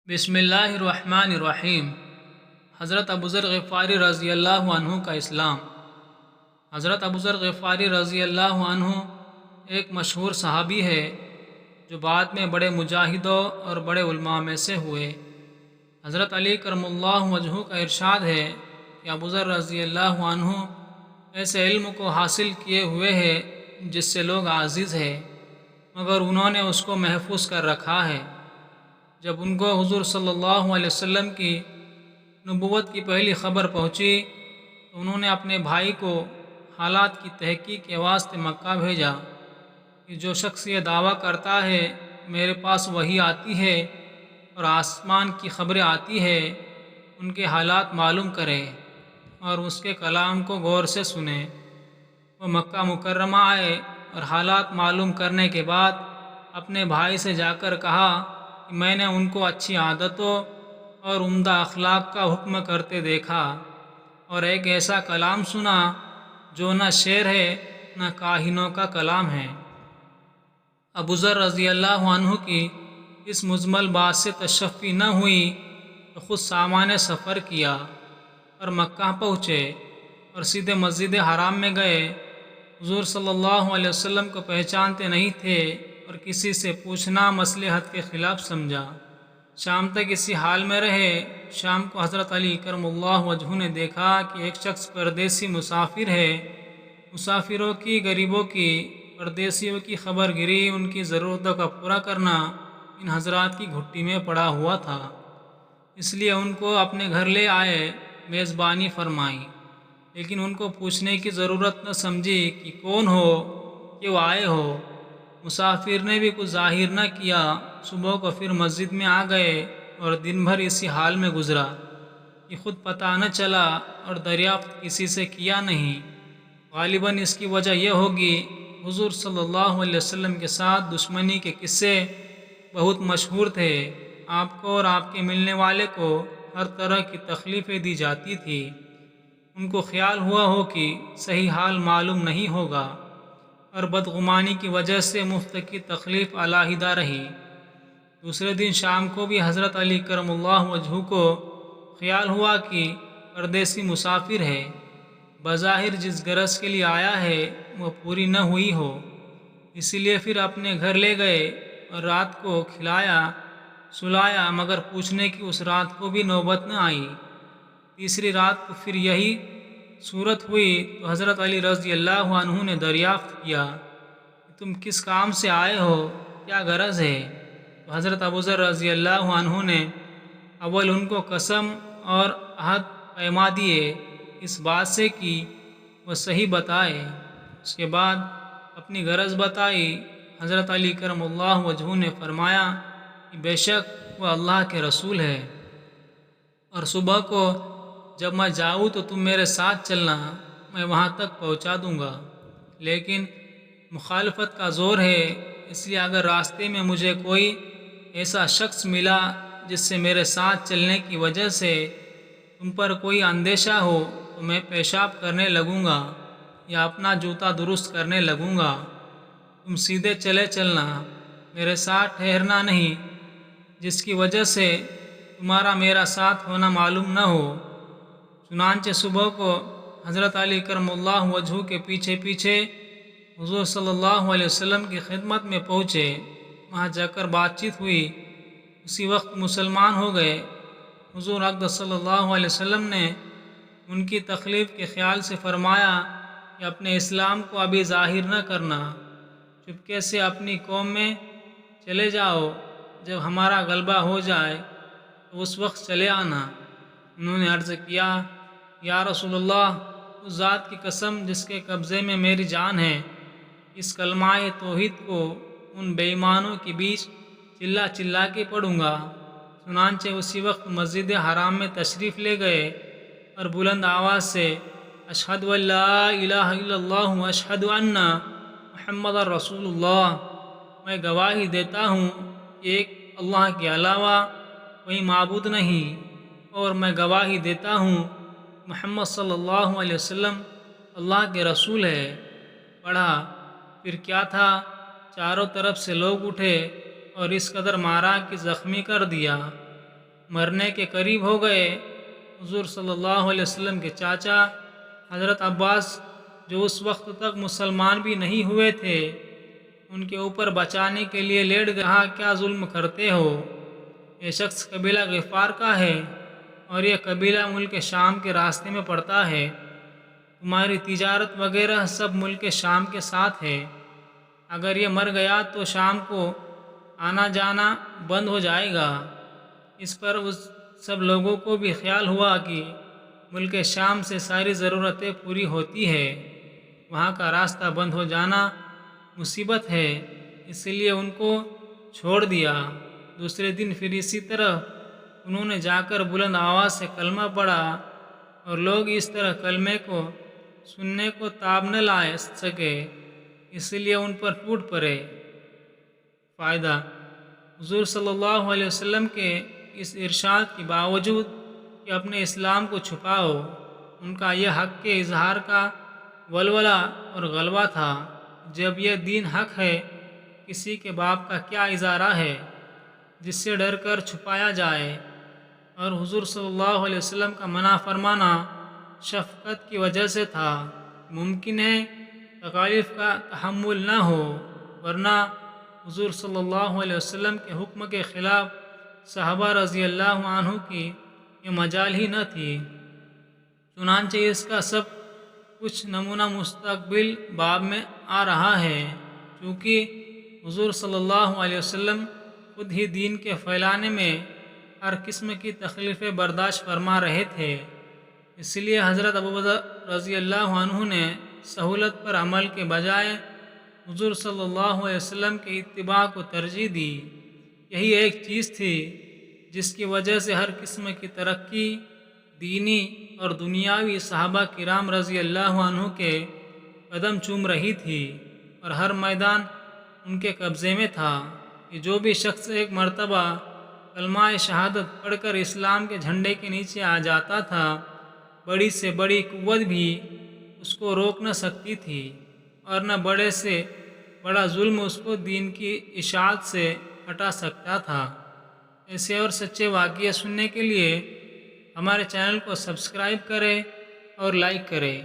بسم اللہ الرحمن الرحیم۔ حضرت ابوذر غفاری رضی اللہ عنہ کا اسلام۔ حضرت ابوذر غفاری رضی اللہ عنہ ایک مشہور صحابی ہے جو بعد میں بڑے مجاہدوں اور بڑے علماء میں سے ہوئے۔ حضرت علی کرم اللہ وجہہ کا ارشاد ہے کہ ابوذر رضی اللہ عنہ ایسے علم کو حاصل کیے ہوئے ہے جس سے لوگ عاجز ہیں، مگر انہوں نے اس کو محفوظ کر رکھا ہے۔ جب ان کو حضور صلی اللہ علیہ وسلم کی نبوت کی پہلی خبر پہنچی تو انہوں نے اپنے بھائی کو حالات کی تحقیق کے واسطے مکہ بھیجا کہ جو شخص یہ دعویٰ کرتا ہے میرے پاس وحی آتی ہے اور آسمان کی خبریں آتی ہے، ان کے حالات معلوم کرے اور اس کے کلام کو غور سے سنے۔ وہ مکہ مکرمہ آئے اور حالات معلوم کرنے کے بعد اپنے بھائی سے جا کر کہا کہ میں نے ان کو اچھی عادتوں اور عمدہ اخلاق کا حکم کرتے دیکھا اور ایک ایسا کلام سنا جو نہ شعر ہے نہ کاہنوں کا کلام ہے۔ ابوذر رضی اللہ عنہ کی اس مجمل بات سے تشفی نہ ہوئی تو خود سامان سفر کیا اور مکہ پہنچے اور سیدھے مسجد حرام میں گئے۔ حضور صلی اللہ علیہ وسلم کو پہچانتے نہیں تھے اور کسی سے پوچھنا مصلحت کے خلاف سمجھا۔ شام تک اسی حال میں رہے۔ شام کو حضرت علی کرم اللہ وجہہ نے دیکھا کہ ایک شخص پردیسی مسافر ہے۔ مسافروں کی، غریبوں کی، پردیسیوں کی خبر گیری، ان کی ضرورتوں کا پورا کرنا ان حضرات کی گھٹی میں پڑا ہوا تھا، اس لیے ان کو اپنے گھر لے آئے، میزبانی فرمائی، لیکن ان کو پوچھنے کی ضرورت نہ سمجھی کہ کون ہو، کیوں آئے ہو۔ مسافر نے بھی کچھ ظاہر نہ کیا۔ صبح کو پھر مسجد میں آ گئے اور دن بھر اسی حال میں گزرا کہ خود پتہ نہ چلا اور دریافت کسی سے کیا نہیں۔ غالباً اس کی وجہ یہ ہوگی حضور صلی اللہ علیہ وسلم کے ساتھ دشمنی کے قصے بہت مشہور تھے۔ آپ کو اور آپ کے ملنے والے کو ہر طرح کی تکلیفیں دی جاتی تھی۔ ان کو خیال ہوا ہو کہ صحیح حال معلوم نہیں ہوگا اور بدگمانی کی وجہ سے مفت کی تکلیف علیحدہ رہی۔ دوسرے دن شام کو بھی حضرت علی کرم اللہ وجہہ کو خیال ہوا کہ پردیسی مسافر ہے، بظاہر جس غرض کے لیے آیا ہے وہ پوری نہ ہوئی ہو، اسی لیے پھر اپنے گھر لے گئے اور رات کو کھلایا سلایا، مگر پوچھنے کی اس رات کو بھی نوبت نہ آئی۔ تیسری رات کو پھر یہی صورت ہوئی تو حضرت علی رضی اللہ عنہ نے دریافت کیا کہ تم کس کام سے آئے ہو، کیا غرض ہے؟ تو حضرت ابوذر رضی اللہ عنہ نے اول ان کو قسم اور عہد پیما دیے اس بات سے کہ وہ صحیح بتائے، اس کے بعد اپنی غرض بتائی۔ حضرت علی کرم اللہ وجہہ نے فرمایا کہ بے شک وہ اللہ کے رسول ہے، اور صبح کو جب میں جاؤں تو تم میرے ساتھ چلنا، میں وہاں تک پہنچا دوں گا، لیکن مخالفت کا زور ہے، اس لیے اگر راستے میں مجھے کوئی ایسا شخص ملا جس سے میرے ساتھ چلنے کی وجہ سے تم پر کوئی اندیشہ ہو تو میں پیشاب کرنے لگوں گا یا اپنا جوتا درست کرنے لگوں گا، تم سیدھے چلے چلنا، میرے ساتھ ٹھہرنا نہیں، جس کی وجہ سے تمہارا میرا ساتھ ہونا معلوم نہ ہو۔ چنانچہ صبح کو حضرت علی کرم اللہ وجہہ کے پیچھے پیچھے حضور صلی اللہ علیہ وسلم کی خدمت میں پہنچے۔ وہاں جا کر بات چیت ہوئی، اسی وقت مسلمان ہو گئے۔ حضور اقدس صلی اللہ علیہ وسلم نے ان کی تکلیف کے خیال سے فرمایا کہ اپنے اسلام کو ابھی ظاہر نہ کرنا، چپکے سے اپنی قوم میں چلے جاؤ، جب ہمارا غلبہ ہو جائے تو اس وقت چلے آنا۔ انہوں نے عرض کیا، یا رسول اللہ، اس ذات کی قسم جس کے قبضے میں میری جان ہے، اس کلمہ توحید کو ان بے ایمانوں کے بیچ چلا چلا کے پڑھوں گا۔ چنانچہ اسی وقت مسجد حرام میں تشریف لے گئے اور بلند آواز سے اشہد ان لا الہ الا اللہ و اشہد ان محمد رسول اللہ، میں گواہی دیتا ہوں کہ ایک اللہ کے علاوہ کوئی معبود نہیں، اور میں گواہی دیتا ہوں محمد صلی اللہ علیہ وسلم اللہ کے رسول ہے۔ پڑھا، پھر کیا تھا، چاروں طرف سے لوگ اٹھے اور اس قدر مارا کہ زخمی کر دیا۔ مرنے کے قریب ہو گئے۔ حضور صلی اللہ علیہ وسلم کے چاچا حضرت عباس، جو اس وقت تک مسلمان بھی نہیں ہوئے تھے، ان کے اوپر بچانے کے لیے لیٹ گئے، کہا کیا ظلم کرتے ہو؟ یہ شخص قبیلہ غفار کا ہے اور یہ قبیلہ ملک شام کے راستے میں پڑتا ہے، تمہاری تجارت وغیرہ سب ملک شام کے ساتھ ہے، اگر یہ مر گیا تو شام کو آنا جانا بند ہو جائے گا۔ اس پر اس سب لوگوں کو بھی خیال ہوا کہ ملک شام سے ساری ضرورتیں پوری ہوتی ہے، وہاں کا راستہ بند ہو جانا مصیبت ہے، اس لیے ان کو چھوڑ دیا۔ دوسرے دن پھر اسی طرح انہوں نے جا کر بلند آواز سے کلمہ پڑھا اور لوگ اس طرح کلمے کو سننے کو تاب نہ لا سکے، اس لیے ان پر ٹوٹ پڑے۔ فائدہ: حضور صلی اللہ علیہ وسلم کے اس ارشاد کے باوجود کہ اپنے اسلام کو چھپاؤ، ان کا یہ حق کے اظہار کا ولولہ اور غلبہ تھا۔ جب یہ دین حق ہے، کسی کے باپ کا کیا اظہارہ ہے جس سے ڈر کر چھپایا جائے؟ اور حضور صلی اللہ علیہ وسلم کا منع فرمانا شفقت کی وجہ سے تھا۔ ممکن ہے تکالیف کا تحمل نہ ہو، ورنہ حضور صلی اللہ علیہ وسلم کے حکم کے خلاف صحابہ رضی اللہ عنہ کی یہ مجال ہی نہ تھی۔ چنانچہ اس کا سب کچھ نمونہ مستقبل باب میں آ رہا ہے، چونکہ حضور صلی اللہ علیہ وسلم خود ہی دین کے پھیلانے میں ہر قسم کی تکلیفیں برداشت فرما رہے تھے، اس لیے حضرت ابوبکر رضی اللہ عنہ نے سہولت پر عمل کے بجائے حضور صلی اللہ علیہ وسلم کے اتباع کو ترجیح دی۔ یہی ایک چیز تھی جس کی وجہ سے ہر قسم کی ترقی دینی اور دنیاوی صحابہ کرام رضی اللہ عنہ کے قدم چوم رہی تھی اور ہر میدان ان کے قبضے میں تھا کہ جو بھی شخص ایک مرتبہ کلمہ شہادت پڑھ کر اسلام کے جھنڈے کے نیچے آ جاتا تھا، بڑی سے بڑی قوت بھی اس کو روک نہ سکتی تھی اور نہ بڑے سے بڑا ظلم اس کو دین کی اشاعت سے ہٹا سکتا تھا۔ ایسے اور سچے واقعے سننے کے لیے ہمارے چینل کو سبسکرائب کریں اور لائک کریں۔